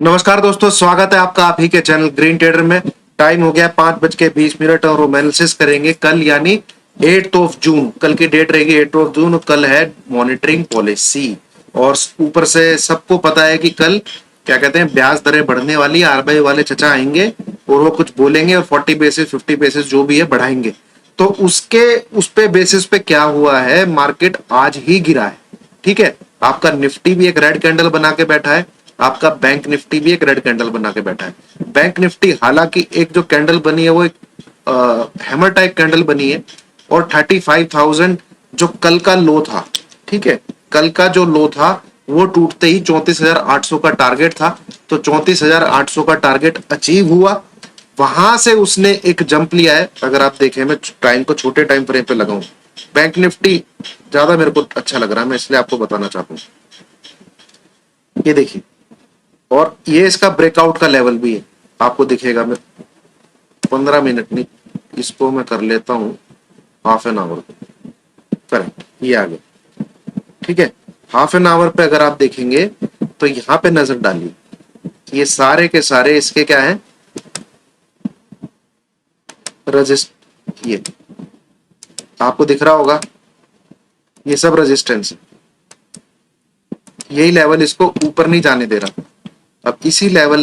नमस्कार दोस्तों, स्वागत है आपका आप ही के चैनल ग्रीन ट्रेडर में। टाइम हो गया 5:20 और एनालिसिस करेंगे कल यानी 8 जून। कल की डेट रहेगी 8 जून और कल है मॉनिटरिंग पॉलिसी। और ऊपर से सबको पता है कि कल क्या कहते हैं, ब्याज दरें बढ़ने वाली, आरबीआई वाले चचा आएंगे और वो कुछ बोलेंगे और 40 बेसिस 50 बेसिस जो भी है बढ़ाएंगे। तो उस पे बेसिस पे क्या हुआ है, मार्केट आज ही गिरा है। ठीक है, आपका निफ्टी भी एक रेड कैंडल बना के बैठा है, आपका बैंक निफ्टी भी एक रेड कैंडल बना के बैठा है। बैंक निफ्टी हालांकि एक जो कैंडल बनी है वो एक हैमर टाइप कैंडल बनी है और 35,000 जो कल का लो था, ठीक है, कल का जो लो था वो टूटते ही 34,800 का टारगेट था, तो 34,800 का टारगेट अचीव हुआ। वहां से उसने एक जंप लिया है। अगर आप देखें, मैं टाइम को छोटे टाइम फ्रेम पे लगाऊं, बैंक निफ्टी ज्यादा मेरे को अच्छा लग रहा है, मैं इसलिए आपको बताना चाहता हूं। ये देखिए, और ये इसका ब्रेकआउट का लेवल भी है, आपको दिखेगा। मैं 15 मिनट नहीं, इसको मैं कर लेता हूं हाफ एन आवर। करेक्ट, ये आ गया। ठीक है, हाफ एन आवर पे अगर आप देखेंगे तो यहां पे नजर डालिए, ये सारे के सारे इसके क्या है, रजिस्ट, ये आपको दिख रहा होगा, ये सब रेजिस्टेंस है। यही लेवल इसको ऊपर नहीं जाने दे रहा। अब इसी लेवल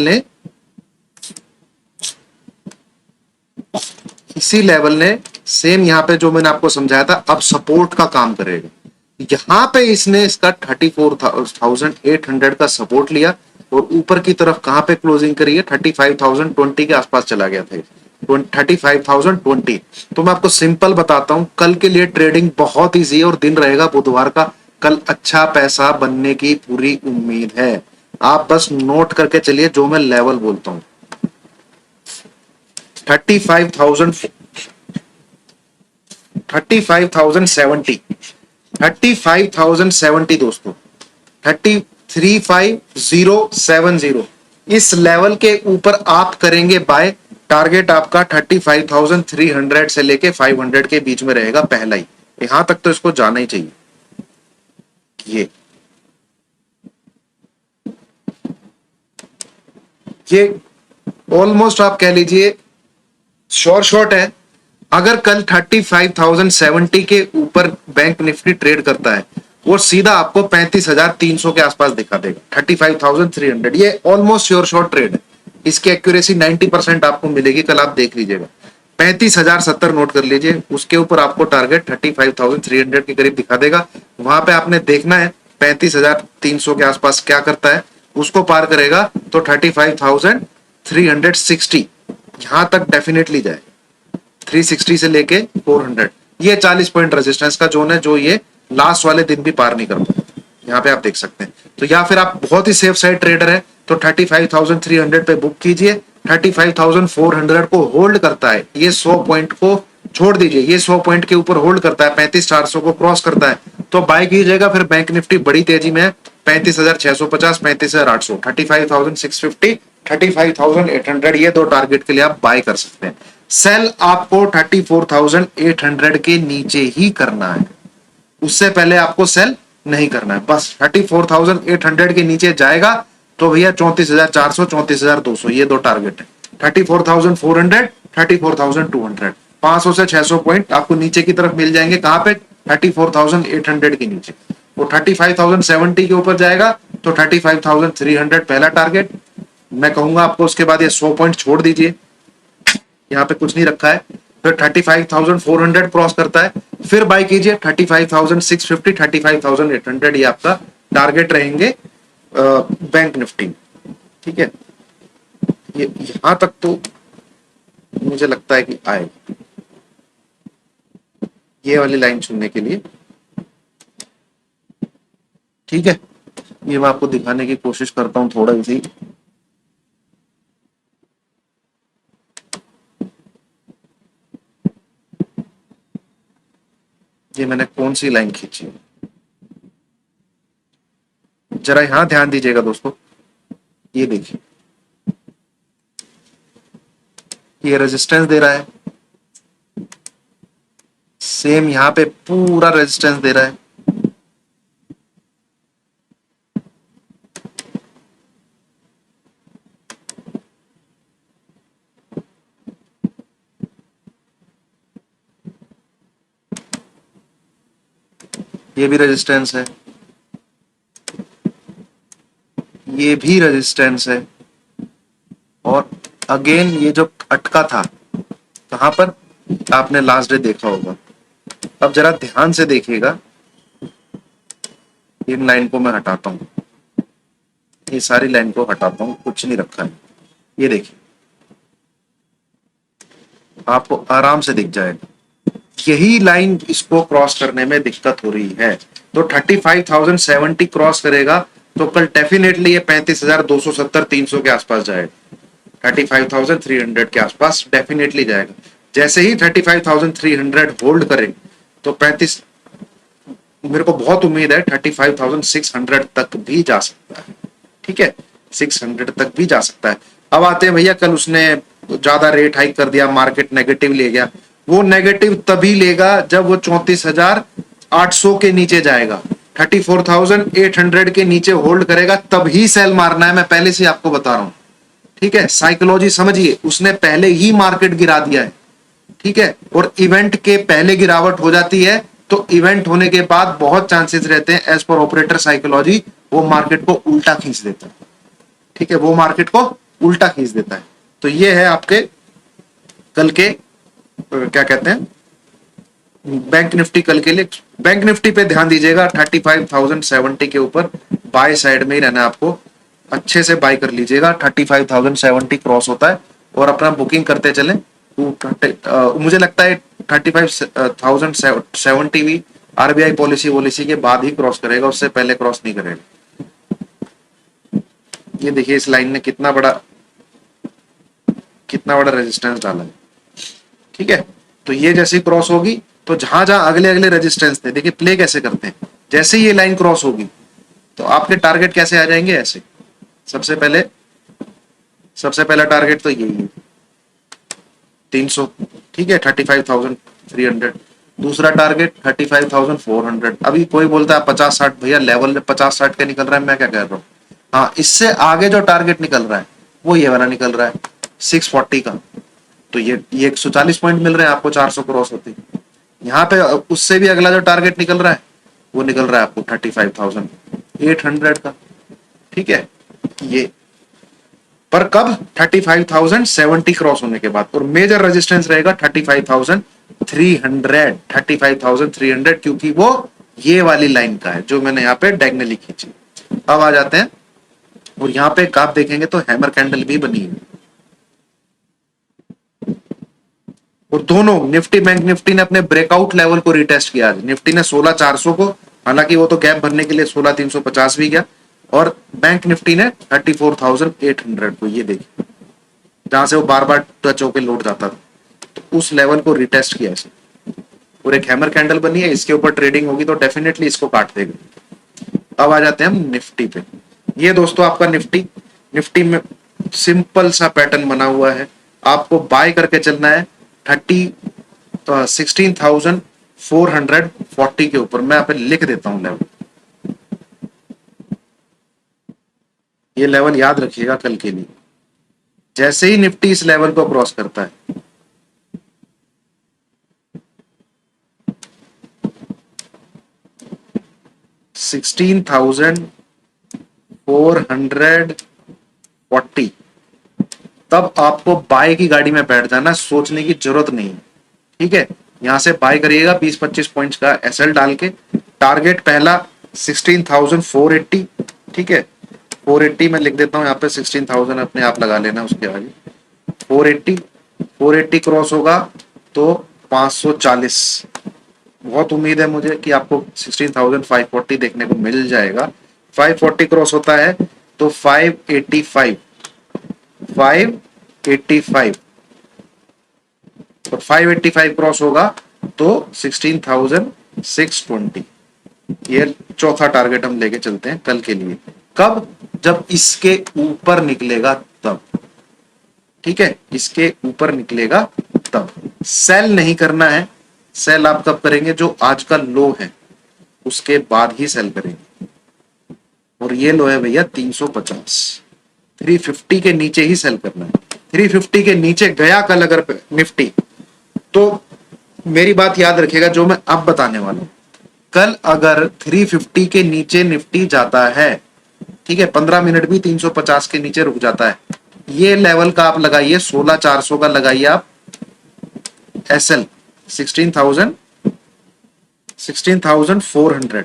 ने सेम यहाँ पे जो मैंने आपको समझाया था, अब सपोर्ट का काम करेगा। यहां पे इसने इसका 34,800 का सपोर्ट लिया और ऊपर की तरफ कहां पे क्लोजिंग करी है, 35,020 के आसपास चला गया था, 35,020। तो मैं आपको सिंपल बताता हूं, कल के लिए ट्रेडिंग बहुत ईजी है और दिन रहेगा बुधवार का। कल अच्छा पैसा बनने की पूरी उम्मीद है। आप बस नोट करके चलिए जो मैं लेवल बोलता हूं। 35,000, 35,070, 35,070 दोस्तों, 33,5070। इस लेवल के ऊपर आप करेंगे बाय। टारगेट आपका 35,300 से लेके 500 के बीच में रहेगा पहला ही। यहां तक तो इसको जाना ही चाहिए। ये ऑलमोस्ट आप कह लीजिए श्योर शॉट है। अगर कल 35,070 के ऊपर बैंक निफ्टी ट्रेड करता है, वो सीधा आपको 35,300 के आसपास दिखा देगा, 35,300। ये ऑलमोस्ट श्योर शॉट ट्रेड है। इसकी एक्यूरेसी 90% आपको मिलेगी, कल आप देख लीजिएगा। 35,070 नोट कर लीजिए, उसके ऊपर आपको टारगेट 35,300 के करीब दिखा देगा। वहां पे आपने देखना है 35,300 के आसपास क्या करता है। उसको पार करेगा तो 35,360 यहां तक डेफिनेटली जाए। 360 से लेके 400, ये 40 पॉइंट रेजिस्टेंस का जोन है जो ये लास्ट वाले दिन भी पार नहीं कर पाए। यहाँ पे आप देख सकते हैं। तो या फिर आप बहुत ही सेफ साइड ट्रेडर है तो 35,300 पे बुक कीजिए। 35,400 को होल्ड करता है, ये 100 पॉइंट को छोड़ दीजिए, ये 100 पॉइंट के ऊपर होल्ड करता है, 35,400 को क्रॉस करता है तो बाय कीजिएगा। फिर बैंक निफ्टी बड़ी तेजी में है, 35,650, 35,800, 35,650, 35,800, ये दो टारगेट के लिए आप बाय कर सकते हैं। सेल आपको 34,800 के नीचे ही करना है, उससे पहले आपको सेल नहीं करना है। बस 34,800 के नीचे जाएगा तो भैया 34,400, 34,200, ये दो टारगेट है। 34,400, 34,200, 500 से 600 पॉइंट आपको नीचे की तरफ मिल जाएंगे। कहां पे? 34,800 के नीचे। वो 35,070 के ऊपर जाएगा तो 35,300 पहला टारगेट। मैं कहूंगा आपको उसके बाद ये 100 पॉइंट छोड़ दीजिए, यहाँ पे कुछ नहीं रखा है। फिर 35,400 क्रॉस करता है, फिर बाय कीजिए। 35,650, 35,800 ये आपका टारगेट रहेंगे बैंक निफ्टी। ठीक है, ये यहां तक तो मुझे लगता है कि आएगा ये वाली लाइन चुनने के लिए। ठीक है, ये मैं आपको दिखाने की कोशिश करता हूं थोड़ा इजी। ये मैंने कौन सी लाइन खींची है, जरा यहां ध्यान दीजिएगा दोस्तों। ये देखिए, ये रेजिस्टेंस दे रहा है, सेम यहां पे पूरा रेजिस्टेंस दे रहा है। ये भी रेजिस्टेंस है, ये भी रेजिस्टेंस है, और अगेन ये जो अटका था कहां पर, आपने लास्ट डे देखा होगा। अब जरा ध्यान से देखिएगा, इन लाइन को मैं हटाता हूं, ये सारी लाइन को हटाता हूं, कुछ नहीं रखा है। ये देखिए, आपको आराम से दिख जाएगा, यही लाइन इसको क्रॉस करने में दिक्कत हो रही है। तो 35,070 क्रॉस करेगा तो कल डेफिनेटली ये 35,270 300 के आसपास जाएगा, 35,300 के आसपास डेफिनेटली जाएगा। जैसे ही 35,300 होल्ड करे तो 35, मेरे को बहुत उम्मीद है 35,600 तक भी जा सकता है। ठीक है, 600 तक भी जा सकता है। अब आते हैं भैया, कल उसने ज्यादा रेट हाइक कर दिया, मार्केट नेगेटिव ले गया। वो नेगेटिव तभी लेगा जब वो 34,800 के नीचे जाएगा, 34,800 के नीचे होल्ड करेगा, तभी सेल मारना है। मैं पहले से आपको बता रहा हूं, ठीक है, साइकोलॉजी समझिए। उसने पहले ही मार्केट गिरा दिया है, ठीक है, और इवेंट के पहले गिरावट हो जाती है तो इवेंट होने के बाद बहुत चांसेस रहते हैं, एज पर ऑपरेटर साइकोलॉजी, वो मार्केट को उल्टा खींच देता है। ठीक है, वो मार्केट को उल्टा खींच देता है। तो ये है आपके कल के क्या कहते हैं, बैंक निफ्टी कल के लिए। बैंक निफ्टी पे ध्यान दीजिएगा, 35,070 के ऊपर बाय साइड में ही रहना है आपको, अच्छे से बाय कर लीजिएगा। 35,070 क्रॉस होता है और अपना बुकिंग करते चले। मुझे लगता है 35,070 भी आरबीआई पॉलिसी के बाद ही क्रॉस करेगा, उससे पहले क्रॉस नहीं करेगा। ये देखिए, इस लाइन ने कितना बड़ा रेजिस्टेंस डाला है। ठीक है, तो ये जैसे क्रॉस होगी तो जहां जहां अगले अगले रेजिस्टेंस थे, देखिए प्ले कैसे करते हैं, जैसे ही ये लाइन क्रॉस होगी तो आपके टारगेट कैसे आ जाएंगे, ऐसे। सबसे पहला टारगेट तो यही है 300, ठीक है, 35,300। दूसरा टारगेट 35,400। अभी कोई बोलता है 50-60, भैया लेवल 50-60 का निकल रहा है, मैं क्या कह रहा हूँ। हाँ, इससे आगे जो टारगेट निकल रहा है वो ये वाला निकल रहा है 640 का। तो ये 140 पॉइंट मिल रहे हैं आपको 400 क्रॉस होते। यहाँ पे उससे भी अगला जो टारगेट निकल रहा है वो निकल रहा है आपको 35,800 का। ठीक है, ये पर कब, 35,070 क्रॉस होने के बाद। और मेजर रेजिस्टेंस रहेगा 35,300, क्योंकि वो ये वाली लाइन का है जो मैंने यहाँ पे डायगोनली खींची। अब आ जाते हैं, और यहाँ पे आप देखेंगे तो हैमर कैंडल भी बनी है, और दोनों निफ्टी बैंक निफ्टी ने अपने ब्रेकआउट लेवल को रिटेस्ट किया। निफ्टी ने 16,400 को, हालांकि वो तो गैप भरने के लिए 16,350 भी गया, और बैंक निफ्टी ने 34,800 को, ये देखिए जहां से वो बार बार टच होकर लौट जाता था, तो उस लेवल को रिटेस्ट किया इसे, और एक हैमर कैंडल बनी है, इसके ऊपर ट्रेडिंग होगी तो डेफिनेटली इसको काट देगा। अब आ जाते हैं हम निफ्टी पे। ये दोस्तों आपका निफ्टी में सिंपल सा पैटर्न बना हुआ है, आपको बाय करके चलना है 16,440 के ऊपर। मैं यहाँ पे लिख देता हूं लेवल, ये लेवल याद रखिएगा कल के लिए। जैसे ही निफ्टी इस लेवल को क्रॉस करता है, $16,440, तब आपको बाय की गाड़ी में बैठ जाना, सोचने की जरूरत नहीं है। ठीक है, यहां से बाय करिएगा 20-25 पॉइंट्स का एसएल डाल के। टारगेट पहला 16,480, ठीक है, 480 में लिख देता हूं यहाँ पे, 16,000 अपने आप लगा लेना उसके आगे। 480 क्रॉस होगा तो 540। बहुत उम्मीद है मुझे कि आपको 16,540 देखने को मिल जाएगा। 540 क्रॉस होता है तो 585, और 585 क्रॉस होगा तो 16,620। ये चौथा टारगेट हम लेके चलते हैं कल के लिए। कब, जब इसके ऊपर निकलेगा तब। ठीक है, इसके ऊपर निकलेगा तब। सेल नहीं करना है, सेल आप कब करेंगे, जो आज का लो है उसके बाद ही सेल करेंगे। और ये लो है भैया 350, 350 के नीचे ही सेल करना है। 350 के नीचे गया कल अगर निफ्टी, तो मेरी बात याद रखिएगा जो मैं अब बताने वाला हूं, कल अगर 350 के नीचे निफ्टी जाता है, ठीक है, 15 मिनट भी 350 के नीचे रुक जाता है, ये लेवल का आप लगाइए, 16,400 का लगाइए आप SL 16,400,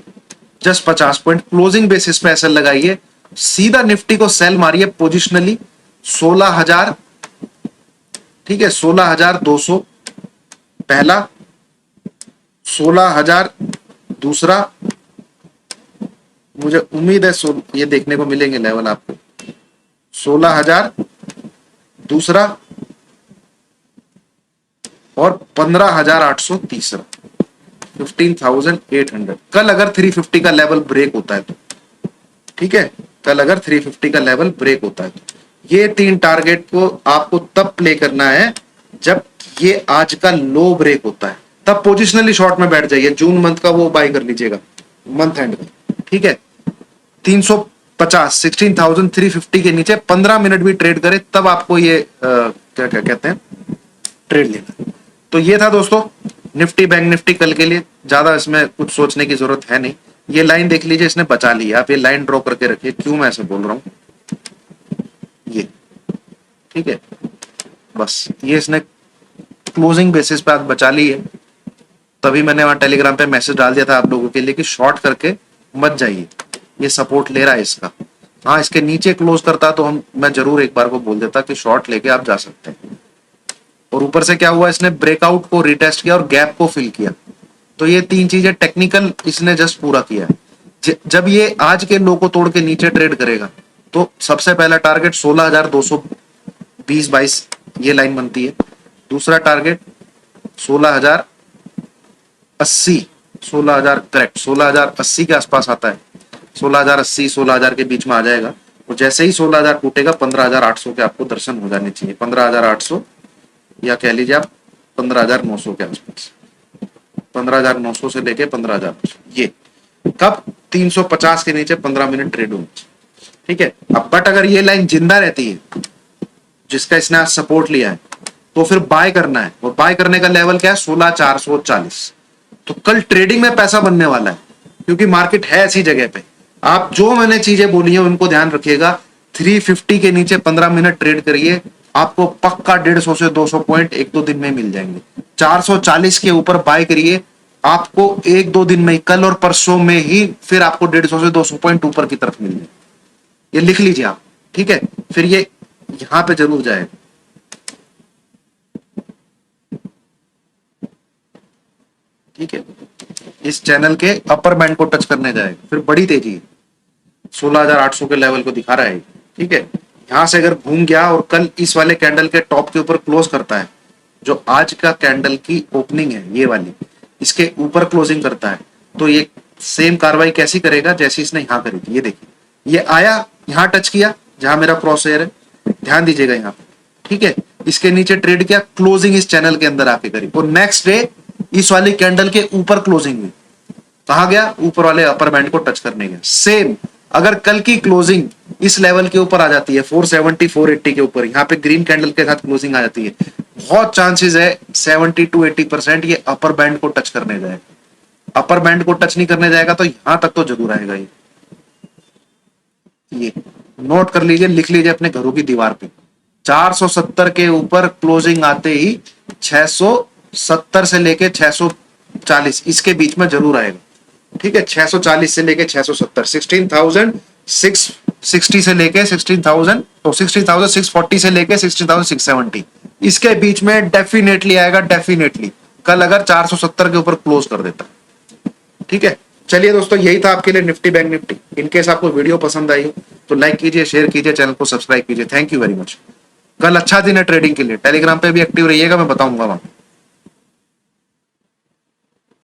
just 50 point closing basis पे एसएल लगाइए, सीधा निफ्टी को सेल मारिए पोजिशनली 16,000, ठीक है, 16,200 पहला, 16,000 दूसरा, मुझे उम्मीद है ये देखने को मिलेंगे लेवल आपको, 16,000 दूसरा और 15,800 तीसरा, 15,800। कल अगर 350 का लेवल ब्रेक होता है तो, ठीक है, कल अगर 350 का लेवल ब्रेक होता है तो ये 3 टारगेट को आपको तब प्ले करना है जब ये आज का लो ब्रेक होता है, तब पोजिशनली शॉर्ट में बैठ जाइए, जून मंथ का वो बाय कर लीजिएगा, मंथ एंड का, ठीक है। 350 16,350 के नीचे 15 मिनट भी ट्रेड करे तब आपको ये क्या क्या कहते हैं ट्रेड लेना। तो ये था दोस्तों निफ्टी बैंक निफ्टी कल के लिए, ज्यादा इसमें कुछ सोचने की जरूरत है नहीं। ये लाइन देख लीजिए, इसने बचा ली, आप ये लाइन ड्रॉ करके रखिए, क्यों मैं ऐसे बोल रहा हूं, ये ठीक है, बस ये इसने क्लोजिंग बेसिस पे आज बचा ली है, तभी मैंने वहां टेलीग्राम पे मैसेज डाल दिया था आप लोगों के लिए कि शॉर्ट करके मत जाइए, ये सपोर्ट ले रहा है इसका। हाँ, इसके नीचे क्लोज करता तो मैं जरूर एक बार को बोल देता कि शॉर्ट लेके आप जा सकते हैं। और ऊपर से क्या हुआ, इसने ब्रेकआउट को रिटेस्ट किया और गैप को फिल किया, तो ये 3 चीजें टेक्निकल इसने जस्ट पूरा किया है। जब ये आज के लो को तोड़ के नीचे ट्रेड करेगा तो सबसे पहला टारगेट 16,220-22 ये लाइन बनती है, दूसरा टारगेट 16,080, 16,000 करेक्ट, 16,080 के आसपास आता है, 16,080 16,000 के बीच में आ जाएगा, और जैसे ही 16,000 टूटेगा 15,800 के आपको दर्शन हो जाने चाहिए, 15,800 या कह लीजिए आप 15,900 के आसपास, 15,900 से लेके 15,000, ये कब 350 के नीचे 15 मिनट ट्रेड होनी चाहिए, ठीक है। अब बट अगर ये लाइन जिंदा रहती है जिसका इसने आज सपोर्ट लिया है तो फिर बाय करना है, और बाय करने का लेवल क्या है, 16,440। तो कल ट्रेडिंग में पैसा बनने वाला है, क्योंकि मार्केट है ऐसी जगह पे। आप जो मैंने चीजें बोली हैं उनको ध्यान रखिएगा, 350 के नीचे 15 मिनट ट्रेड करिए, आपको पक्का 150 से 200 पॉइंट 1-2 दिन में मिल जाएंगे। 440 के ऊपर बाय करिए, आपको 1-2 दिन में, कल और परसों में ही फिर आपको 150 से 200 पॉइंट ऊपर की तरफ मिल जाएंगे। ये लिख लीजिए आप, ठीक है, फिर ये यहां पे जरूर जाएगा, ठीक है, इस चैनल के अपर बैंड को टच करने जाएगा, फिर बड़ी तेजी 16,800 के लेवल को दिखा रहा है, ठीक है। यहां से अगर घूम गया और कल इस वाले कैंडल के टॉप के ऊपर क्लोज करता है, जो आज का कैंडल की ओपनिंग है ये वाली, इसके ऊपर क्लोजिंग करता है, तो ये सेम कार्रवाई कैसी करेगा जैसे इसने यहां करी थी। ये देखिए, ये आया, यहां टच किया जहां मेरा क्रॉस हेयर है, ध्यान दीजिएगा यहाँ पे, ठीक है, इसके नीचे ट्रेड किया, क्लोजिंग इस चैनल के अंदर आके करी, और नेक्स्ट डे इस वाली कैंडल के ऊपर क्लोजिंग हुई, कहा गया, ऊपर वाले अपर बैंड को टच करने गया। सेम अगर कल की क्लोजिंग इस लेवल के ऊपर आ जाती है 470 480 के ऊपर, यहाँ पे ग्रीन कैंडल के साथ क्लोजिंग आ जाती है, बहुत चांसेस है 70 to 80% ये अपर बैंड को टच करने जाएगा। अपर बैंड को टच नहीं करने जाएगा तो यहां तक तो जरूर आएगा। ये नोट कर लीजिए, लिख लीजिए अपने घरों की दीवार पे, 470 के ऊपर क्लोजिंग आते ही 670 से लेके 640 इसके बीच में जरूर आएगा, ठीक है, 640 से लेके 670, 16,660 से लेके 16,000, तो 16,640 से लेके 16,670 इसके बीच में डेफिनेटली आएगा, डेफिनेटली, कल अगर 470 के ऊपर क्लोज कर देता, ठीक है। चलिए दोस्तों, यही था आपके लिए निफ्टी बैंक निफ्टी। इनकेस आपको वीडियो पसंद आई हो तो लाइक कीजिए, शेयर कीजिए, चैनल को सब्सक्राइब कीजिए। Thank you very much. कल अच्छा दिन है ट्रेडिंग के लिए, टेलीग्राम पे भी एक्टिव रहिएगा, मैं बताऊंगा वहां।